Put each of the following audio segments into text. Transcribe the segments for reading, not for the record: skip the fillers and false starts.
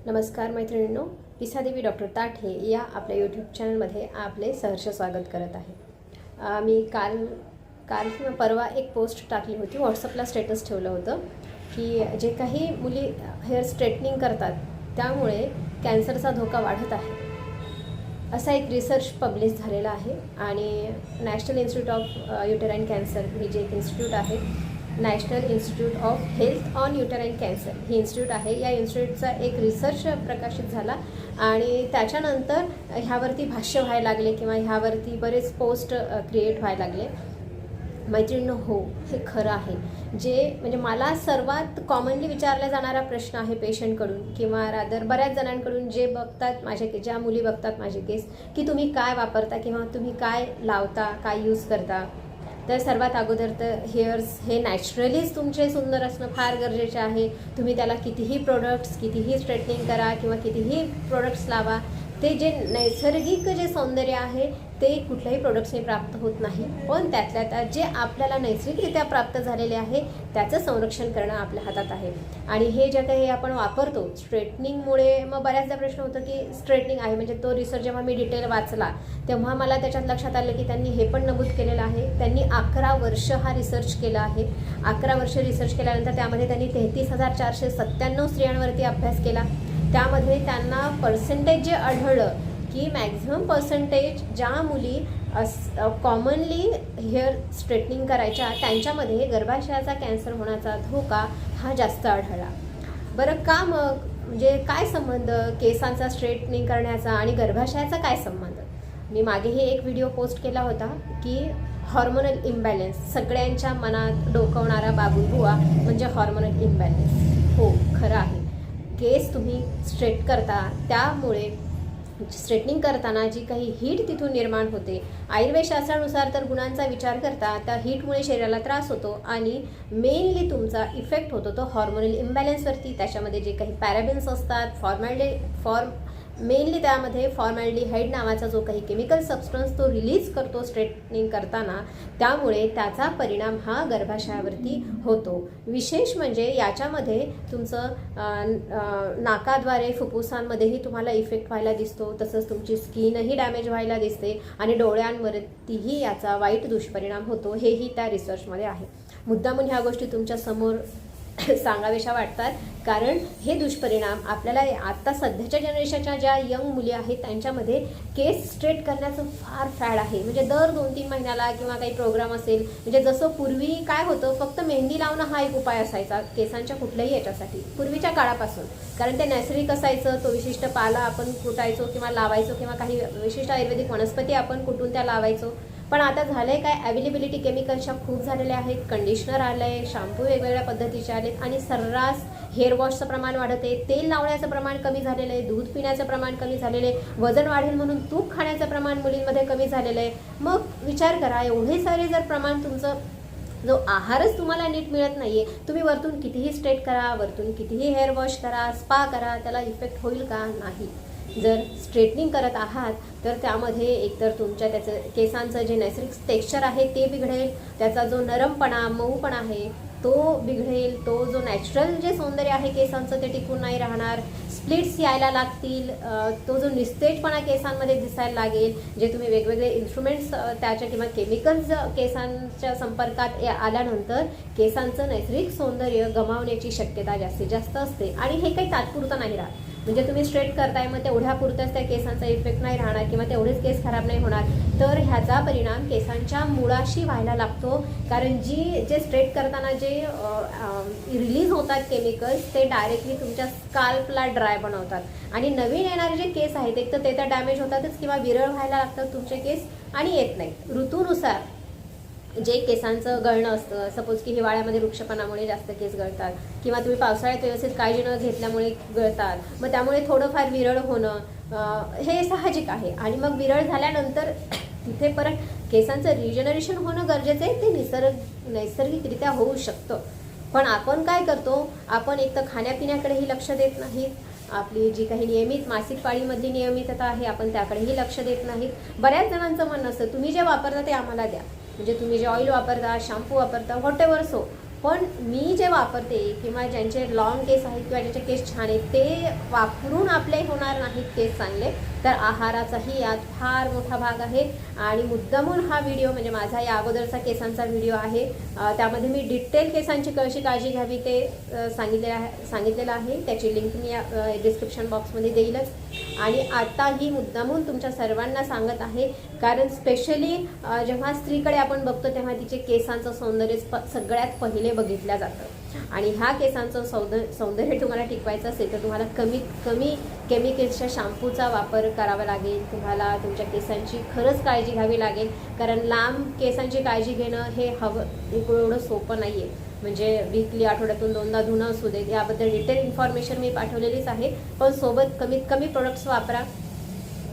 नमस्कार मैत्रिणींनो, पिसादेवी डॉक्टर ताठे या आपल्या यूट्यूब चॅनलमध्ये आपले सहर्ष स्वागत करत आहे। मी काल किंवा परवा एक पोस्ट टाकली होती, व्हॉट्सअपला स्टेटस ठेवलं होतं की जे काही मुली हेअर स्ट्रेटनिंग करतात त्यामुळे कॅन्सरचा धोका वाढत आहे, असा एक रिसर्च पब्लिश झालेला आहे। आणि national institute of uterine cancer ही जे एक इन्स्टिट्यूट आहे, national institute of health on uterine cancer ही इन्स्टिट्यूट आहे, या इन्स्टिट्यूटचा एक रिसर्च प्रकाशित झाला आणि त्याच्यानंतर ह्यावरती भाष्य व्हायला लागले किंवा ह्यावरती बरेच पोस्ट क्रिएट व्हायला लागले। मैत्रिणींनो, हो, हे खरं आहे। जे म्हणजे मला सर्वात कॉमनली विचारला जाणारा प्रश्न आहे पेशंटकडून किंवा रादर बऱ्याच जणांकडून जे बघतात माझे ज्या मुली बघतात माझे केस, की तुम्ही काय वापरता किंवा तुम्ही काय लावता, काय यूज करता। तर सर्वात अगोदर तर हेअर्स हे नॅचरलीच तुमचे सुंदर असणं फार गरजेचे आहे। तुम्ही त्याला कितीही प्रोडक्ट्स, कितीही स्ट्रेटनिंग करा किंवा कितीही प्रोडक्ट्स लावा, ते जे नैसर्गिक जे सौंदर्य आहे ते कुठल्याही प्रोडक्ट्सने प्राप्त होत नाही। पण त्यातल्या त्यात जे आपल्याला नैसर्गिकरित्या प्राप्त झालेले आहे त्याचं संरक्षण करणं आपल्या हातात आहे। आणि हे जे काही आपण वापरतो स्ट्रेटनिंगमुळे, मग बऱ्याचदा प्रश्न होतो की स्ट्रेटनिंग आहे म्हणजे तो रिसर्च जेव्हा मी डिटेल वाचला तेव्हा मला त्याच्यात लक्षात आलं की त्यांनी हे पण नमूद केलेलं आहे, त्यांनी 11 वर्ष हा रिसर्च केला आहे। 11 वर्ष रिसर्च केल्यानंतर त्यामध्ये त्यांनी 33,497 स्त्रियांवरती अभ्यास केला। त्यामध्ये त्यांना पर्सेंटेज जे आढळलं की मॅक्झिमम पर्सेंटेज ज्या मुली कॉमनली हेअर स्ट्रेटनिंग करायच्या त्यांच्यामध्ये गर्भाशयाचा कॅन्सर होण्याचा धोका हा जास्त आढळला। बरं, का मग? म्हणजे काय संबंध केसांचा स्ट्रेटनिंग करण्याचा आणि गर्भाशयाचा काय संबंध? मी मागेही एक व्हिडिओ पोस्ट केला होता की हॉर्मोनल इम्बॅलन्स, सगळ्यांच्या मनात डोकवणारा बाबूबुवा म्हणजे हॉर्मोनल इम्बॅलन्स। हो, खरं आहे। केस तुम्ही स्ट्रेट करता त्यामुळे स्ट्रेटनिंग करताना जी काही हीट तिथून निर्माण होते, आयुर्वेद शास्त्रानुसार तर गुणांचा विचार करता त्या हीटमुळे शरीराला त्रास होतो आणि मेनली तुमचा इफेक्ट होतो तो हॉर्मोनल इम्बॅलन्सवरती। त्याच्यामध्ये जे काही पॅराबेन्स असतात, मेनली त्यामध्ये फॉर्मॅल्डिहाइड नावाचा जो काही केमिकल सबस्टन्स तो रिलीज करतो स्ट्रेटनिंग करताना, त्यामुळे त्याचा परिणाम हा गर्भाशयावरती होतो। विशेष म्हणजे याच्यामध्ये तुमचं नाकाद्वारे फुफ्फुसांमध्येही तुम्हाला इफेक्ट व्हायला दिसतो, तसंच तुमची स्किनही डॅमेज व्हायला दिसते आणि डोळ्यांवरतीही याचा वाईट दुष्परिणाम होतो। हेही त्या रिसर्चमध्ये आहे। मुद्दामून ह्या गोष्टी तुमच्या समोर सांगावेशा वाटतात कारण हे दुष्परिणाम आपल्याला आत्ता सध्याच्या जनरेशनच्या ज्या यंग मुली आहेत त्यांच्यामध्ये केस स्ट्रेट करण्याचं फार फॅड आहे। म्हणजे दर 2-3 महिन्याला किंवा काही प्रोग्राम असेल, म्हणजे जसं पूर्वी काय होतं, फक्त मेहंदी लावणं हा एक उपाय असायचा केसांच्या कुठल्याही याच्यासाठी पूर्वीच्या काळापासून, कारण ते नैसर्गिक असायचं। तो विशिष्ट पाला आपण कुटायचो किंवा लावायचो किंवा काही विशिष्ट आयुर्वेदिक वनस्पती आपण कुटून त्या लावायचो। पण आता झालंय काय, अवेलेबिलिटी केमिकल्सच्या खूप झालेल्या आहेत, कंडिशनर आलंय, शॅम्पू वेगवेगळ्या पद्धतीचे आलेत आणि सर्रास हेअर वॉशचं प्रमाण वाढत आहे, तेल लावण्याचं प्रमाण कमी झालेलं आहे, दूध पिण्याचं प्रमाण कमी झालेलं आहे, वजन वाढेल म्हणून तूप खाण्याचं प्रमाण मुलींमध्ये कमी झालेलं आहे। मग विचार करा, एवढे सारे जर प्रमाण तुमचं जो आहारच तुम्हाला नीट मिळत नाहीये, तुम्ही वरतून कितीही स्ट्रेट करा, वरतून कितीही हेअर वॉश करा, स्पा करा, त्याला इफेक्ट होईल का? नाही। जर स्ट्रेटनिंग करत आहात तर त्यामध्ये एकतर तुमच्या त्याचं केसांचं जे नैसर्गिक टेक्स्चर आहे ते बिघडेल, त्याचा जो नरमपणा, मऊपणा आहे तो बिघडेल, तो जो नॅचरल जे सौंदर्य आहे केसांचं ते टिकून नाही राहणार, स्प्लिट्स यायला लागतील, तो जो निस्तेजपणा केसांमध्ये दिसायला लागेल, जे तुम्ही वेगवेगळे इन्स्ट्रुमेंट्स त्याच्या किंवा केमिकल्स केसांच्या संपर्कात आल्यानंतर केसांचं नैसर्गिक सौंदर्य गमावण्याची शक्यता जास्तीत जास्त असते। आणि हे काही तात्पुरतं नाही राहत, म्हणजे तुम्ही स्ट्रेट करताय मग तेवढ्या पुरतच त्या केसांचा इफेक्ट नाही राहणार किंवा तेवढेच केस खराब नाही होणार, तर ह्याचा परिणाम केसांच्या मुळाशी व्हायला लागतो। कारण जे स्ट्रेट करताना जे रिलीज होतात केमिकल्स ते डायरेक्टली तुमच्या स्काल्पला ड्राय बनवतात आणि नवीन येणारे जे केस आहेत एक तर ते तर डॅमेज होतातच किंवा विरळ व्हायला लागतात तुमचे केस आणि येत नाहीत। ऋतूनुसार जे केसांचं गळणं असतं, सपोज की हिवाळ्यामध्ये वृक्षपणामुळे जास्त केस गळतात किंवा तुम्ही पावसाळ्यात व्यवस्थित काळजी न घेतल्यामुळे गळतात, मग त्यामुळे थोडंफार विरळ होणं हे साहजिक आहे। आणि मग विरळ झाल्यानंतर तिथे परत केसांचं रिजनरेशन होणं गरजेचं आहे, ते नैसर्गिकरित्या होऊ शकतं। पण आपण काय करतो, आपण एक तर खाण्यापिण्याकडेही लक्ष देत नाहीत, आपली जी काही नियमित मासिक पाळीमधली नियमितता आहे आपण त्याकडेही लक्ष देत नाहीत। बऱ्याच जणांचं म्हणणं असतं तुम्ही जे वापरता ते आम्हाला द्या, म्हणजे तुम्ही जे ऑइल वापरता, शॅम्पू वापरता, व्हॉटेवर सो, पण मी जे वापरते किंवा ज्यांचे लॉंग केस आहेत किंवा ज्यांचे केस छान आहेत ते वापरून आपले होणार नाहीत केस चांगले, तर आहाराचाही यात फार मोठा भाग आहे. आणि मुद्दामून हा व्हिडिओ म्हणजे माझा या अगोदरचा केसांचा व्हिडिओ आहे, त्यामध्ये मी डिटेल केसांची कशी काळजी घ्यावी ते सांगितलेलं आहे. त्याची लिंक मी डिस्क्रिप्शन बॉक्समध्ये देईलच. आणि आताही मुद्दामून तुमच्या सर्वांना सांगत आहे, कारण स्पेशली जेव्हा स्त्रीकडे आपण बघतो तेव्हा तिचे केसांचं सौंदर्य सगळ्यात पहिले बघितलं जातं. आणि ह्या केसांचं सौंदर्य तुम्हाला टिकवायचं असेल तर तुम्हाला कमीत कमी केमिकल्सच्या शॅम्पूचा वापर करावा लागेल. तुम्हाला तुमच्या केसांची खरंच काळजी घ्यावी लागेल, कारण लांब केसांची काळजी घेणं हे एवढं सोपं नाही आहे. म्हणजे वीकली आठवड्यातून 2दा धुणं असू दे, याबद्दल डिटेल इन्फॉर्मेशन मी पाठवलेलीच आहे. पण सोबत कमीत कमी प्रोडक्ट्स वापरा.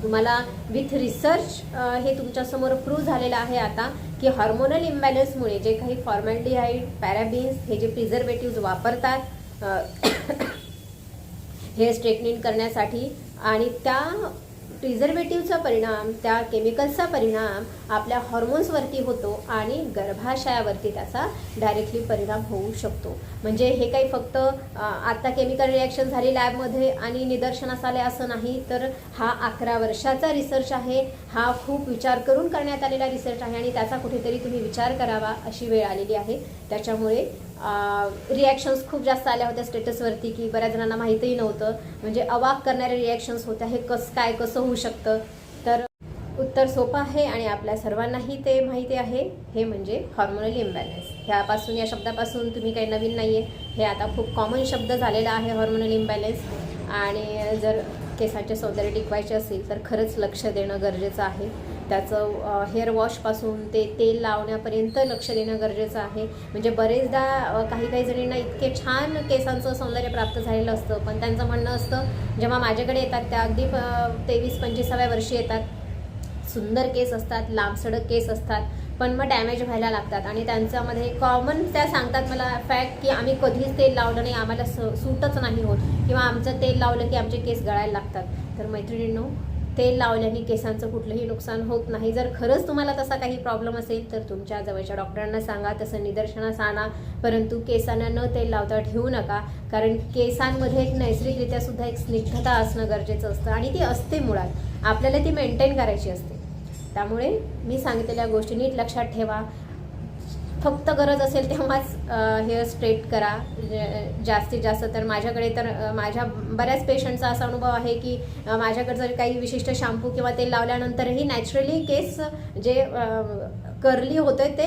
तुम्हाला विथ रिसर्च हे तुमच्यासमोर प्रूव्ह झालेलं आहे आता की हार्मोनल इम्बॅलन्समुळे जे काही फॉर्मॅल्डिहाइड, पॅराबिन्स हे जे प्रिझर्वेटिव्ज वापरतात हेअर स्ट्रेटनिंग करण्यासाठी, आणि त्या प्रिझर्वेटिव्हचा परिणाम, त्या केमिकल्सचा परिणाम आपल्या हॉर्मोन्सवरती होतो आणि गर्भाशयावरती त्याचा डायरेक्टली परिणाम होऊ शकतो. म्हणजे हे काही फक्त आता केमिकल रिॲक्शन झाली लॅबमध्ये आणि निदर्शनास आले असं नाही, तर हा 11 वर्षाचा रिसर्च आहे. हा खूप विचार करून करण्यात आलेला रिसर्च आहे आणि त्याचा कुठेतरी तुम्ही विचार करावा अशी वेळ आलेली आहे. त्याच्यामुळे रिॲक्शन्स खूप जास्त आल्या होत्या स्टेटसवरती की बऱ्याच जणांना माहीतही नव्हतं. म्हणजे अवाक करणारे रिॲक्शन्स होत्या, हे कसं होऊ शकतं. तर उत्तर सोपं आहे आणि आपल्या सर्वांनाही ते माहिती आहे. हे म्हणजे हॉर्मोनल इम्बॅलन्स. ह्यापासून, या शब्दापासून तुम्ही काही नवीन नाही आहे, हे आता खूप कॉमन शब्द झालेला आहे हॉर्मोनल इम्बॅलन्स. आणि जर केसांचे सौंदर्य टिकवायचे असेल तर खरंच लक्ष देणं गरजेचं आहे. त्याचं हेअर वॉशपासून ते तेल लावण्यापर्यंत लक्ष देणं गरजेचं आहे. म्हणजे बरेचदा काही जणींना इतके छान केसांचं सौंदर्य प्राप्त झालेलं असतं, पण त्यांचं म्हणणं असतं, जेव्हा माझ्याकडे येतात त्या अगदी 23-25व्या वर्षी येतात, सुंदर केस असतात, लांबसडक केस असतात, पण मग डॅमेज व्हायला लागतात. आणि त्यांच्यामध्ये कॉमन त्या सांगतात मला फॅक्ट की आम्ही कधीच तेल लावलं नाही, आम्हाला सूटच नाही होत, किंवा आमचं तेल लावलं की आमचे केस गळायला लागतात. तर मैत्रिणींनो, तेल लावल्याने केसांचं कुठलंही नुकसान होत नाही. जर खरंच तुम्हाला तसा काही प्रॉब्लेम असेल तर तुमच्या जवळच्या डॉक्टरांना सांगा, तसं निदर्शनास आणा. परंतु केसांना न तेल लावता ठेवू नका, कारण केसांमध्ये एक नैसर्गिकरित्या सुद्धा एक स्निग्धता असणं गरजेचं असतं आणि ती असते मुळात, आपल्याला ती मेंटेन करायची असते. त्यामुळे मी सांगितलेल्या गोष्टी नीट लक्षात ठेवा. फक्त गरज असेल तेव्हाच हेअर स्ट्रेट करा जास्तीत जास्त. तर माझ्याकडे तर माझ्या बऱ्याच पेशंटचा असा अनुभव आहे की माझ्याकडे जर काही विशिष्ट शॅम्पू किंवा तेल लावल्यानंतरही नॅचरली केस जे कर्ली होते ते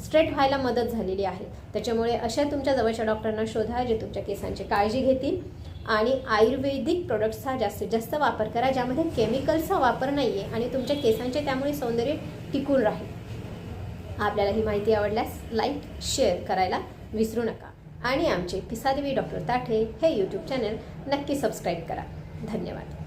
स्ट्रेट व्हायला मदत झालेली आहे. त्याच्यामुळे अशा तुमच्या जवळच्या डॉक्टरांना शोधा जे तुमच्या केसांची काळजी घेतील. आणि आयुर्वेदिक प्रोडक्ट्सचा जास्तीत जास्त वापर करा, ज्यामध्ये केमिकल्सचा वापर नाही आहे आणि तुमच्या केसांचे त्यामुळे सौंदर्य टिकून राहील. आपल्याला ही माहिती आवडल्यास लाईक, शेअर करायला विसरू नका. आणि आमचे पिसादेवी डॉक्टर ताठे हे यूट्यूब चॅनल नक्की सबस्क्राईब करा. धन्यवाद.